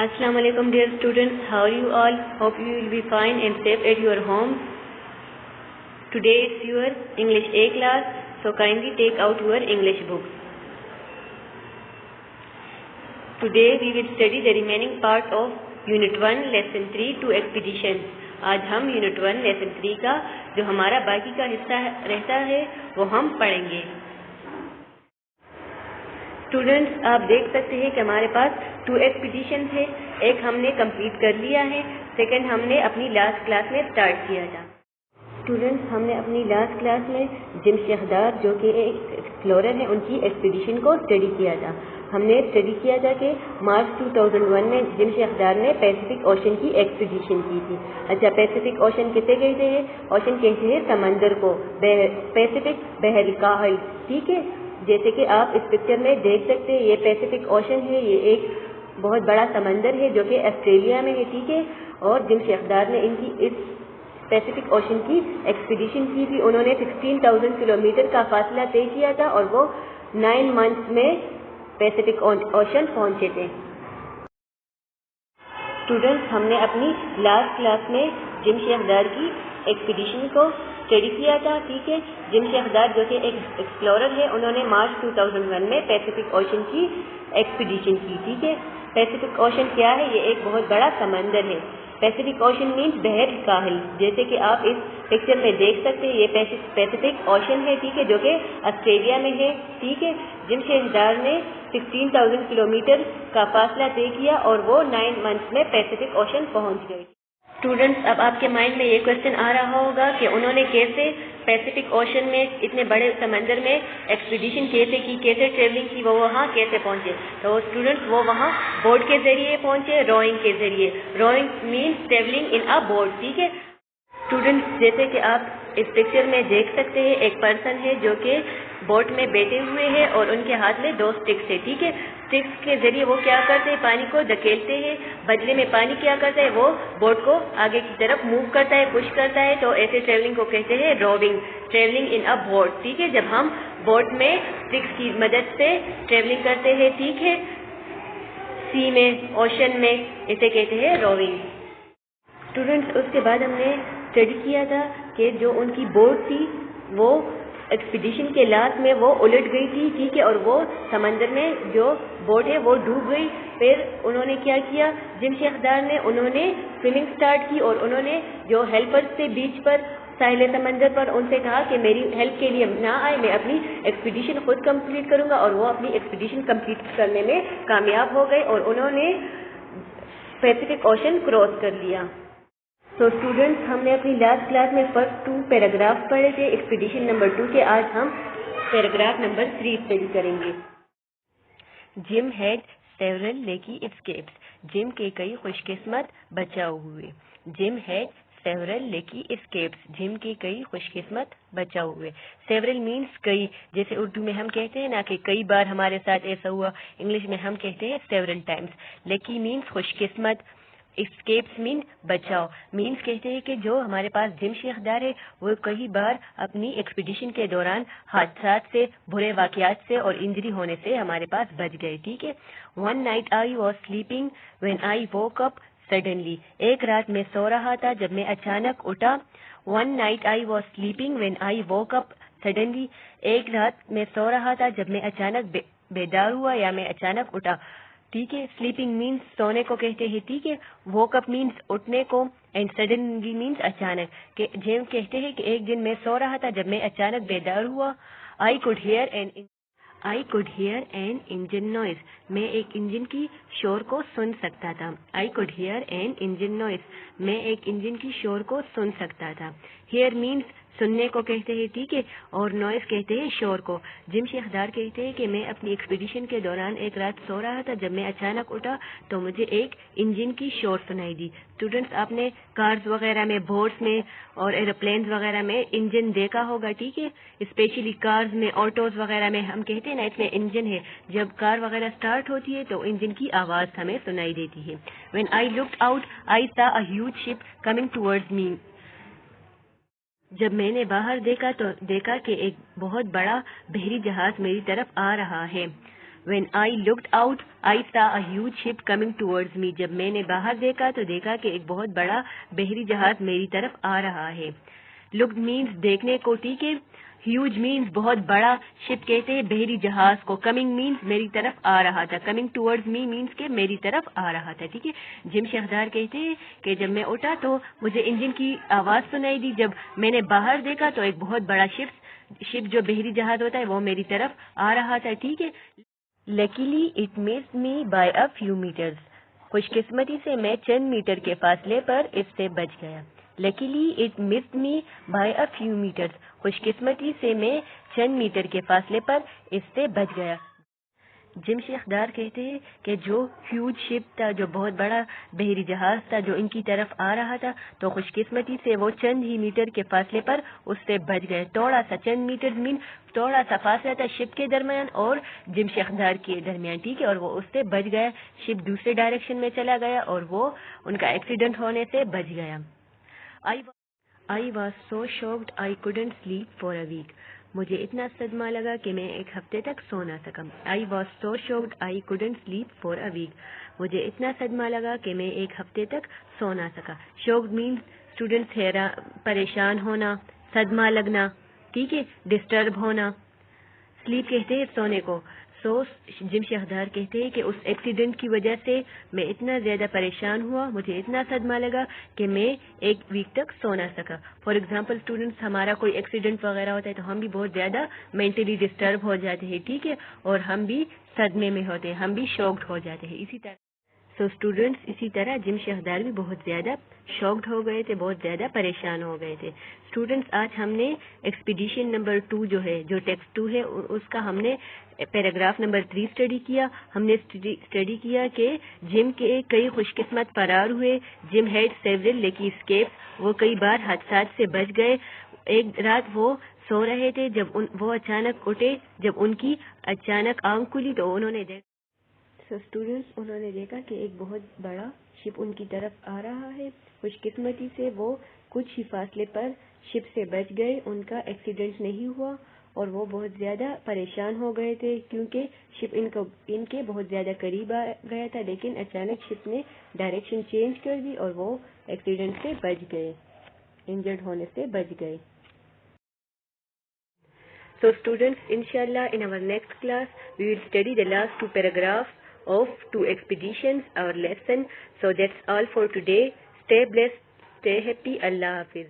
Assalamu alaikum dear students, how are you all? Hope you will be fine and safe at your home. Today is your English A class, so kindly take out your English books. Today we will study the remaining part of Unit 1 Lesson 3 to Expeditions. आज हम Unit 1 Lesson 3 का जो हमारा बाकी का हिस्सा रहता है वो हम पढ़ेंगे. स्टूडेंट्स, आप देख सकते हैं कि हमारे पास 2 एक्सपीडिशन है. एक हमने कंप्लीट कर लिया है, सेकंड हमने अपनी लास्ट क्लास में स्टार्ट किया था. स्टूडेंट्स, हमने अपनी लास्ट क्लास में जिम शेखदार जो कि एक एक्सप्लोरर है उनकी एक्सपीडिशन को स्टडी किया था. हमने स्टडी किया था कि मार्च 2001 में जिम शेखदार ने पैसिफिक ओशन की एक्सपीडिशन की थी. अच्छा, पैसिफिक ओशन किसे कहते हैं? ओशन कहते हैं समंदर को, पैसिफिक बहर काहिल. ठीक है, जैसे कि आप इस पिक्चर में देख सकते हैं, ये पैसिफिक ओशन है. ये एक बहुत बड़ा समंदर है जो कि ऑस्ट्रेलिया में है. ठीक है, और जिम शेखदार ने इनकी इस पैसिफिक ओशन की एक्सपीडिशन की थी. उन्होंने 16,000 किलोमीटर का फासला तय किया था और वो 9 मंथ्स में पैसिफिक ओशन पहुंचे थे. स्टूडेंट्स, हमने अपनी लास्ट क्लास में जिम शेखदार की एक्सपीडिशन को स्टडी किया था. ठीक है, जिम शेखदार जो कि एक एक्सप्लोरर है, उन्होंने मार्च 2001 में पैसिफिक ओशन की एक्सपीडिशन की. ठीक है, पैसिफिक ओशन क्या है? ये एक बहुत बड़ा समंदर है. पैसिफिक ओशन मीन्स बहर काहिल. जैसे कि आप इस पिक्चर में देख सकते हैं, ये पैसिफिक ओशन है. ठीक है, जो कि ऑस्ट्रेलिया में है. ठीक है, जिम शेखदार ने 16,000 किलोमीटर का फासला तय किया और वो 9 मंथ्स में पैसिफिक ओशन पहुंच गए. स्टूडेंट्स, अब आपके माइंड में ये क्वेश्चन आ रहा होगा कि उन्होंने कैसे पैसिफिक ओशन में इतने बड़े समंदर में एक्सपीडिशन कैसे की, कैसे ट्रेवलिंग की, वो वहाँ कैसे पहुँचे. तो स्टूडेंट्स, वो वहाँ बोट के जरिए पहुँचे, रोइंग के जरिए. Rowing means travelling in a boat. ठीक है स्टूडेंट्स, जैसे कि आप इस पिक्चर में देख सकते हैं, एक पर्सन है जो कि बोट में बैठे हुए हैं और उनके हाथ में 2 स्टिक्स है. ठीक है, स्टिक्स के जरिए वो क्या करते हैं? पानी को धकेलते हैं. बदले में पानी क्या करता है? वो बोट को आगे की तरफ मूव करता है, पुश करता है. तो ऐसे ट्रेवलिंग को कहते हैं roving, travelling in a boat. ठीक है, जब हम बोट में स्टिक्स की मदद से ट्रेवलिंग करते हैं, ठीक है, सी में, ओशन में, इसे कहते हैं रोविंग. स्टूडेंट्स, उसके बाद हमने स्टडी किया था कि जो उनकी बोट थी वो एक्सपीडिशन के लास्ट में वो उलट गई थी. ठीक है, और वो समंदर में जो बोट है वो डूब गई. फिर उन्होंने क्या किया? जिम शेखदार ने उन्होंने स्विमिंग स्टार्ट की और उन्होंने जो हेल्पर्स थे बीच पर, साहिल समंदर पर, उनसे कहा कि मेरी हेल्प के लिए ना आए, मैं अपनी एक्सपीडिशन खुद कंप्लीट करूंगा. और वो अपनी एक्सपीडिशन कंप्लीट करने में कामयाब हो गए और उन्होंने पैसिफिक ओशन क्रॉस कर लिया. तो स्टूडेंट्स, हमने अपनी लास्ट क्लास में फर्स्ट 2 पैराग्राफ पढ़े थे एक्सपीडिशन नंबर 2 के. आज हम पैराग्राफ नंबर 3 स्टडी करेंगे. Gym had several lucky escapes. Gym के कई खुशकिस्मत बचाव हुए. Gym had several lucky escapes. Gym के कई खुशकिस्मत बचाव हुए. सेवरल मीन्स कई. जैसे उर्दू में हम कहते हैं ना कि कई बार हमारे साथ ऐसा हुआ, इंग्लिश में हम कहते हैं सेवरल टाइम्स. लकी मीन्स खुशकिस्मत, एस्केप्स मीन बचाव. मीन्स कहते हैं कि जो हमारे पास जिम शेखदार है वो कई बार अपनी एक्सपीडिशन के दौरान हादसात से, बुरे वाकयात से और इंजरी होने से हमारे पास बच गए. ठीक है. One night I was sleeping when I woke up suddenly. एक रात में सो रहा था जब मैं अचानक उठा. One night I was sleeping when I woke up suddenly. एक रात में सो रहा था जब मैं अचानक बेदार हुआ या मैं अचानक उठा. ठीक है, स्लीपिंग मीन्स सोने को कहते हैं. ठीक है, वोक अप मीन्स उठने को, एंड सडनली मीन्स अचानक. के जेम कहते हैं कि एक दिन मैं सो रहा था जब मैं अचानक बेदार हुआ. I could hear an engine noise. मैं एक इंजन की शोर को सुन सकता था. I could hear an engine noise. मैं एक इंजन की शोर को सुन सकता था. हियर मीन्स सुनने को कहते हैं. ठीक है, और नॉइज कहते हैं शोर को. जिम शेखदार कहते हैं कि मैं अपनी एक्सपीडिशन के दौरान एक रात सो रहा था, जब मैं अचानक उठा तो मुझे एक इंजन की शोर सुनाई दी. स्टूडेंट्स, आपने कार्स वगैरह में, बोट्स में और एरोप्लेन्स वगैरह में इंजन देखा होगा. ठीक है, स्पेशली कार्स में, ऑटोज वगैरह में हम कहते हैं ना इसमें इंजन है. जब कार वगैरह स्टार्ट होती है तो इंजन की आवाज हमें सुनाई देती है. When I looked out I saw a huge ship coming towards me. जब मैंने बाहर देखा तो देखा कि एक बहुत बड़ा बहरी जहाज मेरी तरफ आ रहा है. When I looked out, I saw a huge ship coming towards me. جب میں نے باہر دیکھا تو دیکھا کہ ایک بہت بڑا بحری جہاز میری طرف آ رہا ہے. Looked means دیکھنے کو, ٹھیک ہے. Huge means بہت بڑا, ship کہتے ہیں بحری جہاز کو. Coming means میری طرف آ رہا تھا. Coming towards me means کہ میری طرف آ رہا تھا, ٹھیک ہے. جم شہدار کہتے ہیں کہ جب میں اٹھا تو مجھے انجن کی آواز سنائی دی. جب میں نے باہر دیکھا تو ایک بہت بڑا شپ جو بحری جہاز ہوتا ہے وہ میری طرف آ رہا تھا, ٹھیک ہے. Luckily it missed me by a few meters. خوش قسمتی سے میں چند میٹر کے فاصلے پر اس سے بچ گیا. Luckily it missed me by a few meters. خوش قسمتی سے میں چند میٹر کے فاصلے پر اس سے بچ گیا. جم شیخ ڈار کہتے ہیں کہ جو ہیوج شپ تھا, جو بہت بڑا بحری جہاز تھا جو ان کی طرف آ رہا تھا, تو خوش قسمتی سے وہ چند ہی میٹر کے فاصلے پر اس سے بچ گئے. تھوڑا سا, چند میٹر مین تھوڑا سا فاصلہ تھا شپ کے درمیان اور جم شیخ ڈار کے درمیان, ٹھیک ہے, اور وہ اس سے بچ گیا. شپ دوسرے ڈائریکشن میں چلا گیا اور وہ ان کا ایکسیڈنٹ ہونے سے بچ گیا. I was so shocked I couldn't sleep for a week. مجھے اتنا صدمہ لگا کہ میں ایک ہفتے تک سو نہ سکا. I was so shocked I couldn't sleep for a week. مجھے اتنا صدمہ لگا کہ میں ایک ہفتے تک سو نہ سکا. Shocked means اسٹوڈنٹس پریشان ہونا, صدمہ لگنا, ٹھیک ہے, ڈسٹرب ہونا. سلیپ کہتے ہیں سونے کو. سو جم شہدار کہتے ہیں کہ اس ایکسیڈنٹ کی وجہ سے میں اتنا زیادہ پریشان ہوا, مجھے اتنا صدمہ لگا کہ میں ایک ویک تک سو نہ سکا. فار ایگزامپل اسٹوڈنٹس, ہمارا کوئی ایکسیڈنٹ وغیرہ ہوتا ہے تو ہم بھی بہت زیادہ مینٹلی ڈسٹرب ہو جاتے ہیں, ٹھیک ہے, اور ہم بھی صدمے میں ہوتے ہیں, ہم بھی شاکڈ ہو جاتے ہیں. اسی طرح سو اسٹوڈنٹس اسی طرح جم شہدار بھی بہت زیادہ شاکڈ ہو گئے تھے, بہت زیادہ پریشان ہو گئے تھے. اسٹوڈنٹس آج ہم نے ایکسپیڈیشن نمبر 2 جو ہے, جو ٹیکسٹ 2 ہے, اس کا ہم نے پیراگراف نمبر 3 اسٹڈی کیا. ہم نے اسٹڈی کیا کہ جم کے کئی خوش قسمت فرار ہوئے. جم ہیڈ سیورل لیکی اسکیپس, وہ کئی بار حادثات سے بچ گئے. ایک رات وہ سو رہے تھے, جب وہ اچانک اٹھے, جب ان کی اچانک آنکھ کھلی تو انہوں نے دیکھا اسٹوڈنٹس انہوں نے دیکھا کہ ایک بہت بڑا شپ ان کی طرف آ رہا ہے. خوش قسمتی سے وہ کچھ ہی فاصلے پر شپ سے بچ گئے, ان کا ایکسیڈنٹ نہیں ہوا, اور وہ بہت زیادہ پریشان ہو گئے تھے کیونکہ شپ ان کے بہت زیادہ قریب آ گیا تھا, لیکن اچانک شپ نے ڈائریکشن چینج کر دی اور وہ ایکسیڈنٹ سے بچ گئے, انجرڈ ہونے سے بچ گئے. So students, inshallah in our next class we will study the last 2 paragraphs of 2 expeditions, our lesson. So that's all for today. Stay blessed, stay happy. Allah Hafiz.